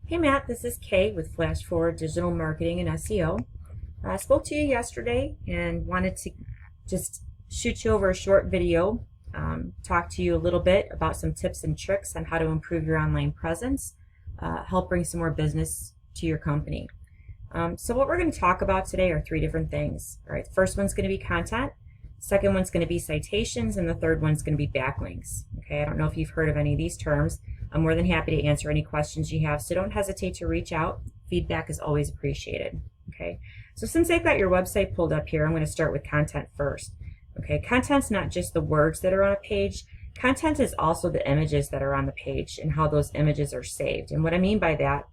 Hey Matt, this is Kay with Flash Forward Digital Marketing and SEO. I spoke to you yesterday and wanted to just shoot you over a short video, talk to you a little bit about some tips and tricks on how to improve your online presence, help bring some more business to your company. So what we're going to talk about today are three different things. All right, the first one's going to be content, second one's going to be citations, and the third one's going to be backlinks. Okay, I don't know if you've heard of any of these terms. I'm more than happy to answer any questions you have, so don't hesitate to reach out. Feedback is always appreciated. Okay, so since I've got your website pulled up here, I'm going to start with content first. Okay, content's not just the words that are on a page. Content is also the images that are on the page and how those images are saved. And what I mean by that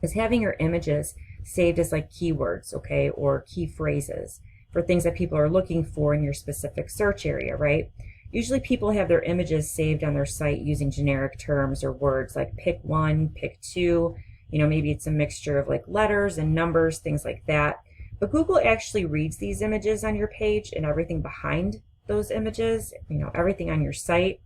is having your images saved as like keywords, okay, or key phrases for things that people are looking for in your specific search area, right? Usually people have their images saved on their site using generic terms or words like pick one, pick two, maybe it's a mixture of like letters and numbers, things like that. But Google actually reads these images on your page and everything behind those images, everything on your site.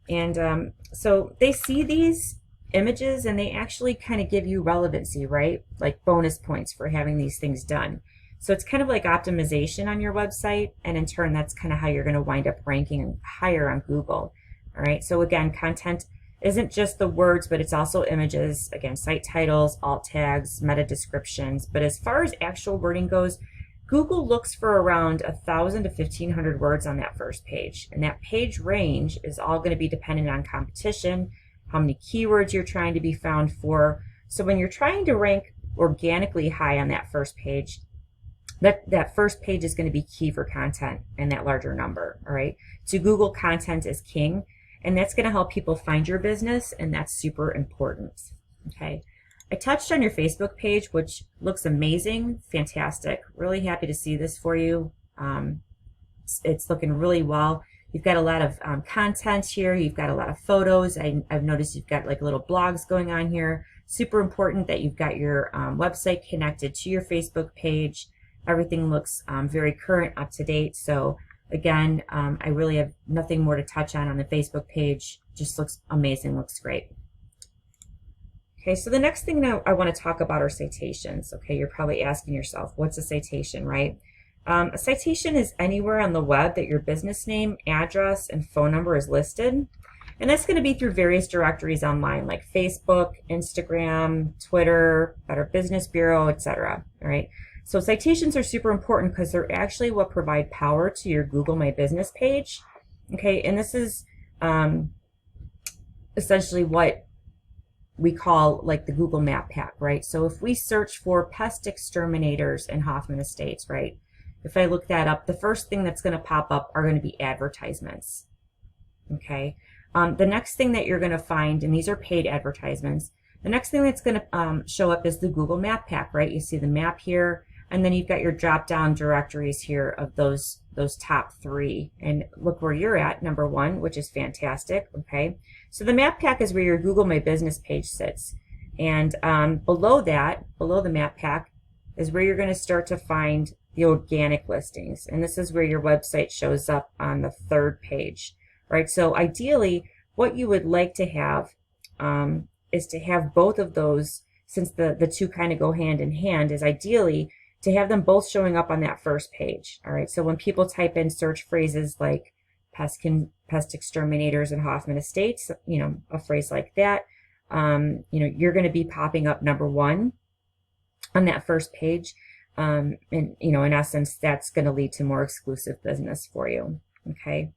And so they see these images and they actually kind of give you relevancy, right? Like bonus points for having these things done. So it's kind of like optimization on your website, and in turn that's kind of how you're going to wind up ranking higher on Google. All right, so again, content isn't just the words, but it's also images, again, site titles, alt tags, meta descriptions. But as far as actual wording goes, Google looks for around 1,000 to 1,500 words on that first page, and that page range is all going to be dependent on competition, how many keywords you're trying to be found for. So when you're trying to rank organically high on that first page, that first page is going to be key for content and that larger number. All right, to Google, content is king, and that's going to help people find your business, and that's super important. Okay, I touched on your Facebook page, which looks amazing, fantastic. Really happy to see this for you. It's looking really well. You've got a lot of content here. You've got a lot of photos. I've noticed you've got like little blogs going on here. Super important that you've got your website connected to your Facebook page. Everything looks very current, up to date. So again, I really have nothing more to touch on the Facebook page. Just looks amazing, looks great. Okay, so the next thing that I want to talk about are citations. Okay, you're probably asking yourself, what's a citation, right? A citation is anywhere on the web that your business name, address, and phone number is listed. And that's going to be through various directories online like Facebook, Instagram, Twitter, Better Business Bureau, etc. All right. So citations are super important because they're actually what provide power to your Google My Business page. Okay, and this is essentially what we call like the Google Map Pack, right? So if we search for pest exterminators in Hoffman Estates, right? If I look that up, the first thing that's going to pop up are going to be advertisements. Okay, the next thing that you're going to find, and these are paid advertisements, the next thing that's going to show up is the Google Map Pack, right? You see the map here. And then you've got your drop-down directories here of those top three. And look where you're at, number one, which is fantastic, okay? So the map pack is where your Google My Business page sits. And below that, below the map pack, is where you're going to start to find the organic listings. And this is where your website shows up on the third page, right? So ideally, what you would like to have is to have both of those, since the two kind of go hand in hand, is ideally to have them both showing up on that first page. All right, so when people type in search phrases like pest exterminators in Hoffman Estates, a phrase like that, you're going to be popping up number one on that first page. And, in essence, that's going to lead to more exclusive business for you. Okay,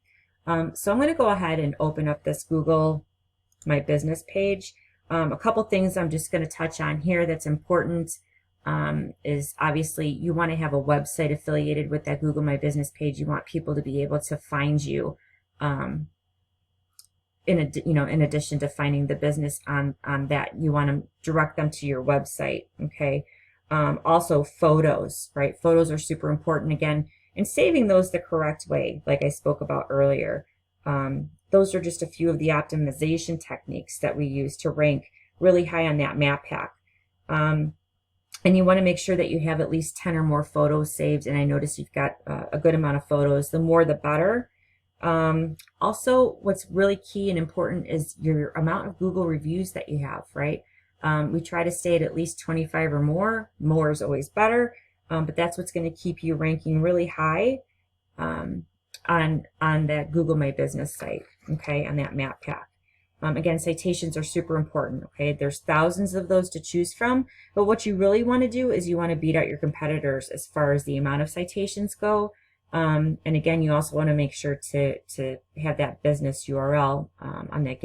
so I'm going to go ahead and open up this Google My Business page. A couple things I'm just going to touch on here that's important. Is obviously you want to have a website affiliated with that Google My Business page. You want people to be able to find you, in addition to finding the business on that. You want to direct them to your website. Okay. Also photos, right? Photos are super important again, and saving those the correct way, like I spoke about earlier. Those are just a few of the optimization techniques that we use to rank really high on that map pack. And you want to make sure that you have at least 10 or more photos saved. And I notice you've got a good amount of photos. The more, the better. Also, what's really key and important is your amount of Google reviews that you have, right? We try to stay at least 25 or more. More is always better, but that's what's going to keep you ranking really high on that Google My Business site, okay, on that map pack. Again, citations are super important, okay? There's thousands of those to choose from, but what you really want to do is you want to beat out your competitors as far as the amount of citations go. And again, you also want to make sure to have that business URL on that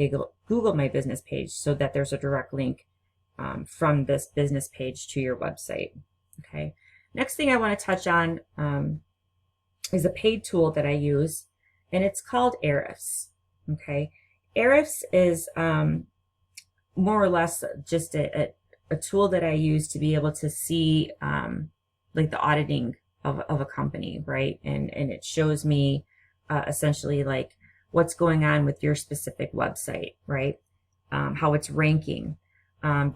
Google My Business page so that there's a direct link from this business page to your website, okay? Next thing I want to touch on is a paid tool that I use, and it's called Ahrefs, okay? Ahrefs is more or less just a tool that I use to be able to see like the auditing of a company, right? And it shows me essentially like what's going on with your specific website, right? How it's ranking.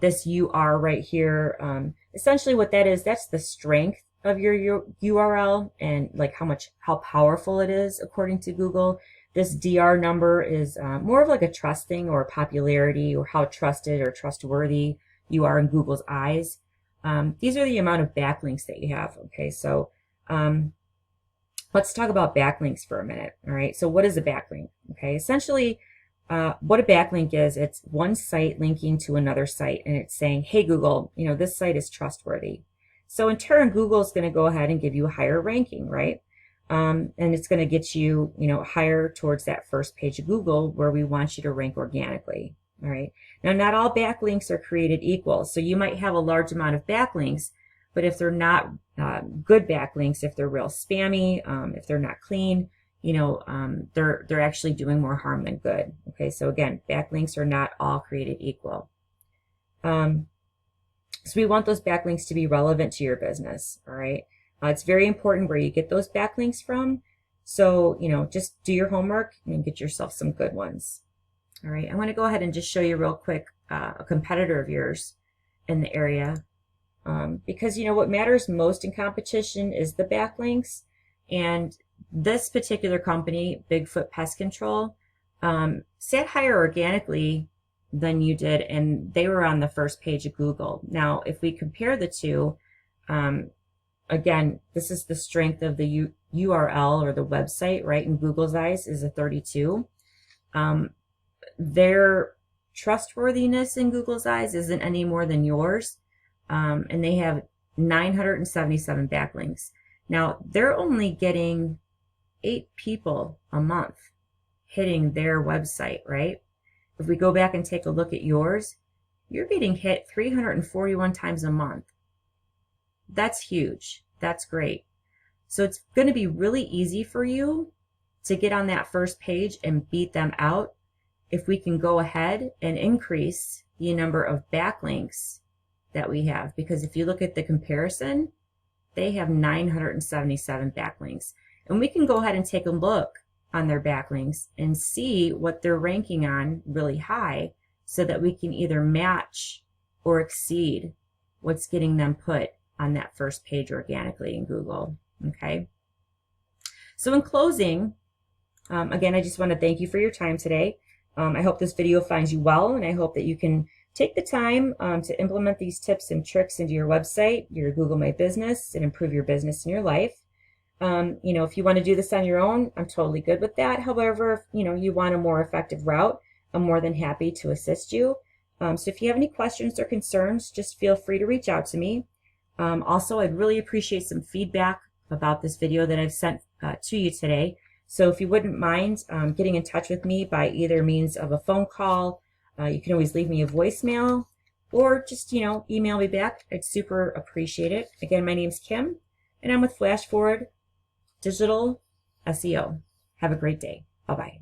This UR right here, essentially what that is, that's the strength of your URL and like how powerful it is according to Google. This DR number is more of like a trusting or popularity or how trusted or trustworthy you are in Google's eyes. These are the amount of backlinks that you have. Okay, so let's talk about backlinks for a minute. All right, so what is a backlink? Okay, essentially what a backlink is, it's one site linking to another site and it's saying, hey Google, you know, this site is trustworthy. So in turn, Google is going to go ahead and give you a higher ranking, right? And it's going to get you, you know, higher towards that first page of Google where we want you to rank organically. All right. Now, not all backlinks are created equal. So you might have a large amount of backlinks, but if they're not good backlinks, if they're real spammy, if they're not clean, you know, they're actually doing more harm than good. Okay. So again, backlinks are not all created equal. So we want those backlinks to be relevant to your business. All right. It's very important where you get those backlinks from. So, you know, just do your homework and get yourself some good ones. All right. I want to go ahead and just show you real quick a competitor of yours in the area. Because, you know, what matters most in competition is the backlinks. And this particular company, Bigfoot Pest Control, sat higher organically than you did, and they were on the first page of Google. Now, if we compare the two, again, this is the strength of the URL or the website, right? In Google's eyes is a 32. Their trustworthiness in Google's eyes isn't any more than yours. And they have 977 backlinks. Now, they're only getting 8 people a month hitting their website, right? If we go back and take a look at yours, you're getting hit 341 times a month. That's huge. That's great. So it's going to be really easy for you to get on that first page and beat them out if we can go ahead and increase the number of backlinks that we have. Because if you look at the comparison, they have 977 backlinks. And we can go ahead and take a look on their backlinks and see what they're ranking on really high so that we can either match or exceed what's getting them put on that first page organically in Google. Okay. So in closing, again, I just want to thank you for your time today. I hope this video finds you well, and I hope that you can take the time to implement these tips and tricks into your website, your Google My Business, and improve your business and your life. You know, if you want to do this on your own, I'm totally good with that. However, if you know you want a more effective route, I'm more than happy to assist you. So if you have any questions or concerns, just feel free to reach out to me. Also, I'd really appreciate some feedback about this video that I've sent to you today. So if you wouldn't mind getting in touch with me by either means of a phone call, you can always leave me a voicemail or just, you know, email me back. I'd super appreciate it. Again, my name's Kim, and I'm with Flash Forward Digital SEO. Have a great day. Bye-bye.